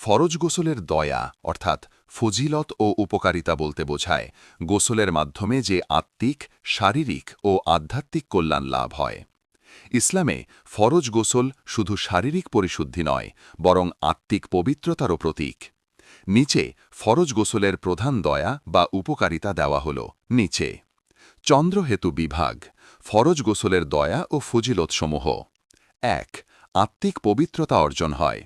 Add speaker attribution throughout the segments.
Speaker 1: ফরজ গোসলের দয়া অর্থাৎ ফজিলত ও উপকারিতা বলতে বোঝায় গোসলের মাধ্যমে যে আত্মিক, শারীরিক ও আধ্যাত্মিক কল্যাণ লাভ হয়। ইসলামে ফরজ গোসল শুধু শারীরিক পরিশুদ্ধি নয়, বরং আত্মিক পবিত্রতারও প্রতীক। নিচে ফরজ গোসলের প্রধান দয়া বা উপকারিতা দেওয়া হল। নিচে চন্দ্রহেতু বিভাগ, ফরজ গোসলের দয়া ও ফজিলতসমূহ। ১. আত্মিক পবিত্রতা অর্জন হয়।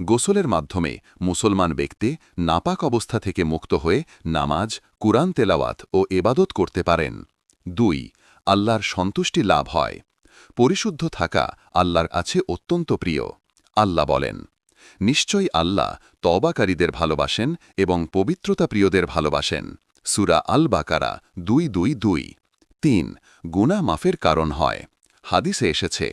Speaker 1: গোসলের মাধ্যমে মুসলমান ব্যক্তি নাপাক অবস্থা থেকে মুক্ত হয়ে নামাজ, কুরআন তেলাওয়াত ও এবাদত করতে পারেন। ২. আল্লাহর সন্তুষ্টি লাভ হয়। পরিশুদ্ধ থাকা আল্লাহর কাছে অত্যন্ত প্রিয়। আল্লাহ বলেন, নিশ্চয়ই আল্লাহ তওবাকারীদের ভালোবাসেন এবং পবিত্রতা প্রিয়দের ভালোবাসেন। সূরা আল বাকারা 2:2-2। ৩. গুনাহ মাফের কারণ হয়। হাদিসে এসেছে,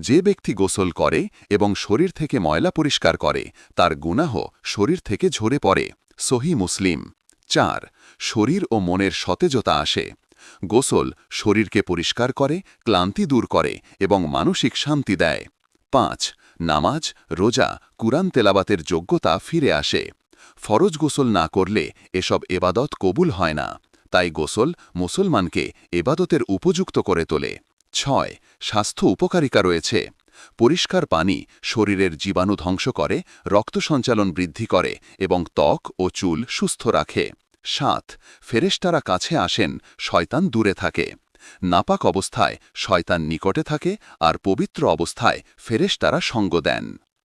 Speaker 1: যে ব্যক্তি গোসল করে এবং শরীর থেকে ময়লা পরিষ্কার করে তার গুনাহ শরীর থেকে ঝরে পড়ে। সহিহ মুসলিম। ৪. শরীর ও মনের সতেজতা আসে। গোসল শরীরকে পরিষ্কার করে, ক্লান্তি দূর করে এবং মানসিক শান্তি দেয়। ৫. নামাজ, রোজা, কুরআন তেলাওয়াতের যোগ্যতা ফিরে আসে। ফরজ গোসল না করলে এসব এবাদত কবুল হয় না, তাই গোসল মুসলমানকে এবাদতের উপযুক্ত করে তোলে। ৬. স্বাস্থ্য উপকারিতা রয়েছে। পরিষ্কার পানি শরীরের জীবাণু ধ্বংস করে, রক্ত সঞ্চালন বৃদ্ধি করে এবং ত্বক ও চুল সুস্থ রাখে। ৭. ফেরেশতারা কাছে আসেন, শয়তান দূরে থাকে। নাপাক অবস্থায় শয়তান নিকটে থাকে আর পবিত্র অবস্থায় ফেরেশতারা সঙ্গ দেন।